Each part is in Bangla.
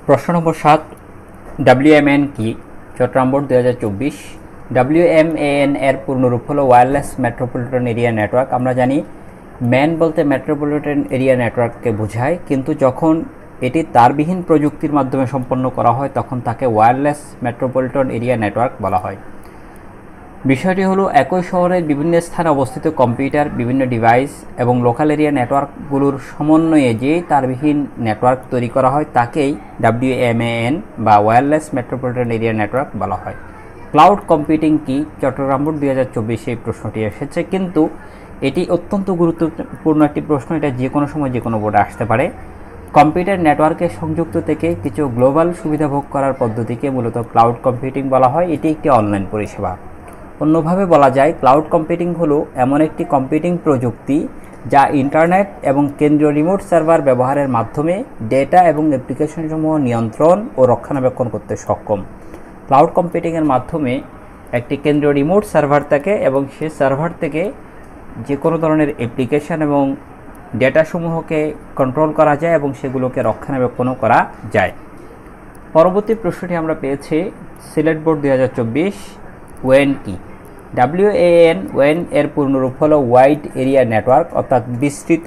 প্রশ্ন নম্বর 7, WMAN কি? চট্টগ্রাম বোর্ড 2024। WMAN এর পূর্ণরূপ হলো ওয়্যারলেস মেট্রোপলিটন এরিয়া নেটওয়ার্ক। আমরা জানি ম্যান বলতে মেট্রোপলিটন এরিয়া নেটওয়ার্ককে বোঝায়, কিন্তু যখন এটি তারবিহীন প্রযুক্তির মাধ্যমে সম্পন্ন করা হয় তখন তাকে ওয়্যারলেস মেট্রোপলিটন এরিয়া নেটওয়ার্ক বলা হয়। বিষয়টি হলো একই শহরের বিভিন্ন স্থানে অবস্থিত কম্পিউটার, বিভিন্ন ডিভাইস এবং লোকাল এরিয়া নেটওয়ার্কগুলোর সমন্বয়ে যে তারবিহীন নেটওয়ার্ক তৈরি করা হয় তাকেই WMAN বা ওয়্যারলেস মেট্রোপলিটন এরিয়া নেটওয়ার্ক বলা হয়। ক্লাউড কম্পিউটিং কি? চট্টগ্রাম বোর্ড 2024 এই প্রশ্নটি এসেছে, কিন্তু এটি অত্যন্ত গুরুত্বপূর্ণ একটি প্রশ্ন। এটা যে কোনো সময় যে কোনো বোর্ডে আসতে পারে। কম্পিউটার নেটওয়ার্কে সংযুক্ত থেকে কিছু গ্লোবাল সুবিধা ভোগ করার পদ্ধতিকে মূলত ক্লাউড কম্পিউটিং বলা হয়। এটি একটি অনলাইন পরিষেবা। অন্যভাবে বলা যায়, ক্লাউড কম্পিউটিং হলো এমন একটি কম্পিউটিং প্রযুক্তি যা ইন্টারনেট এবং কেন্দ্রীয় রিমোট সার্ভার ব্যবহারের মাধ্যমে ডেটা এবং অ্যাপ্লিকেশনসমূহ নিয়ন্ত্রণ ও রক্ষণাবেক্ষণ করতে সক্ষম। ক্লাউড কম্পিউটিংয়ের মাধ্যমে একটি কেন্দ্রীয় রিমোট সার্ভার থাকে এবং সে সার্ভার থেকে যে কোনো ধরনের অ্যাপ্লিকেশন এবং ডেটাসমূহকে কন্ট্রোল করা যায় এবং সেগুলোকে রক্ষণাবেক্ষণও করা যায়। পরবর্তী প্রশ্নটি আমরা পেয়েছি সিলেট বোর্ড 2024। ওয়েন কি? WAN এর পূর্ণরূপ হলো ওয়াইড এরিয়া নেটওয়ার্ক, অর্থাৎ বিস্তৃত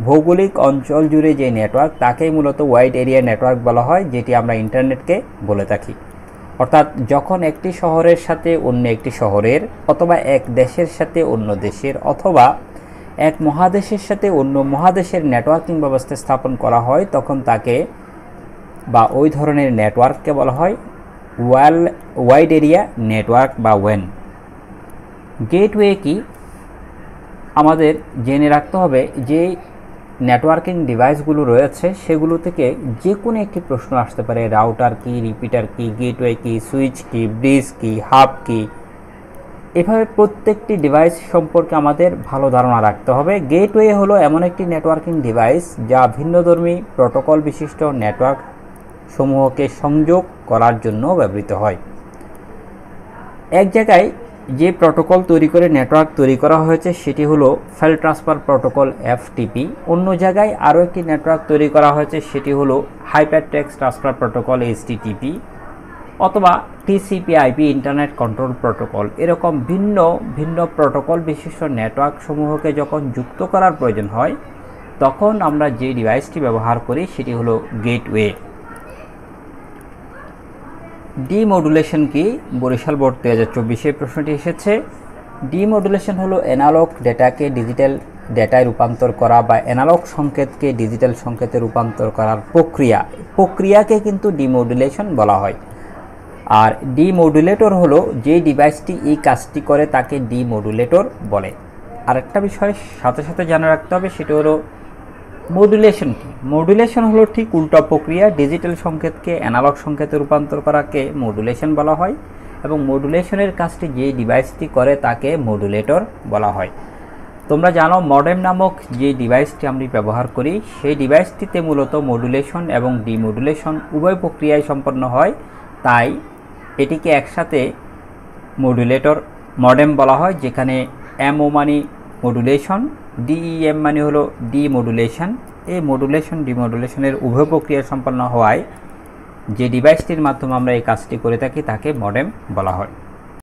ভৌগোলিক অঞ্চল জুড়ে যে নেটওয়ার্ক তাকেই মূলত ওয়াইড এরিয়া নেটওয়ার্ক বলা হয়, যেটি আমরা ইন্টারনেটকে বলে থাকি। অর্থাৎ যখন একটি শহরের সাথে অন্য একটি শহরের, অথবা এক দেশের সাথে অন্য দেশের, অথবা এক মহাদেশের সাথে অন্য মহাদেশের নেটওয়ার্কিং ব্যবস্থা স্থাপন করা হয় তখন তাকে বা ওই ধরনের নেটওয়ার্ককে বলা হয় ওয়াইড এরিয়া নেটওয়ার্ক বা ওয়েন। গেটওয়ে কি? আমাদের জেনে রাখতে হবে যে নেটওয়ার্কিং ডিভাইসগুলো রয়েছে সেগুলো থেকে যে কোনো একটি প্রশ্ন আসতে পারে। রাউটার কি, রিপিটার কি, গেটওয়ে কি, সুইচ কি, ব্রিজ কি, হাব কি, এভাবে প্রত্যেকটি ডিভাইস সম্পর্কে আমাদের ভালো ধারণা রাখতে হবে। গেটওয়ে হলো এমন একটি নেটওয়ার্কিং ডিভাইস যা ভিন্নধর্মী প্রোটোকল বিশিষ্ট নেটওয়ার্ক সমূহকে সংযোগ করার জন্য ব্যবহৃত হয়। এক জায়গায় যে প্রোটোকল তৈরি করে নেটওয়ার্ক তৈরি করা হয়েছে সেটি হলো ফাইল ট্রান্সফার প্রোটোকল FTP। অন্য জায়গায় আরও একটি নেটওয়ার্ক তৈরি করা হয়েছে সেটি হলো হাইপারটেক্সট ট্রান্সফার প্রোটোকল HTTP, অথবা TCP/IP ইন্টারনেট কন্ট্রোল প্রোটোকল। এরকম ভিন্ন ভিন্ন প্রোটোকল বিশিষ্ট নেটওয়ার্ক সমূহকে যখন যুক্ত করার প্রয়োজন হয় তখন আমরা যে ডিভাইসটি ব্যবহার করি সেটি হলো গেটওয়ে। ডিমডুলেশন কি? বরিশাল বোর্ড 2024 প্রশ্নটি এসেছে। ডিমডুলেশন হলো অ্যানালগ ডেটাকে ডিজিটাল ডেটায় রূপান্তর করা বা অ্যানালগ সংকেতকে ডিজিটাল সংকেতে রূপান্তর করার প্রক্রিয়াকে কিন্তু ডিমডুলেশন বলা হয়। আর ডিমডুলেটর হলো যে ডিভাইসটি এই কাজটি করে তাকে ডিমডুলেটর বলে। আরেকটা বিষয় সাথে সাথে জানা রাখতে হবে, সেটা হলো মডুলেশন কি? মডুলেশন হলো ঠিক উল্টা প্রক্রিয়া। ডিজিটাল সংকেতকে অ্যানালগ সংকেতে রূপান্তর করাকে মডুলেশন বলা হয় এবং মডুলেশনের কাজটি যে ডিভাইসটি করে তাকে মডুলেটর বলা হয়। তোমরা জানো মডেম নামক যে ডিভাইসটি আমরা ব্যবহার করি সেই ডিভাইসটিতে মূলত মডুলেশন এবং ডিমডুলেশন উভয় প্রক্রিয়ায় সম্পন্ন হয়, তাই এটিকে একসাথে মডেম বলা হয়, যেখানে MO মানে মডুলেশন, DEM মানে হলো ডিমডুলেশন। এই মডুলেশন ডিমডুলেশনের উভয় প্রক্রিয়া সম্পন্ন হওয়ায় যে ডিভাইসটির মাধ্যমে আমরা এই কাজটি করে থাকি তাকে মডেম বলা হয়।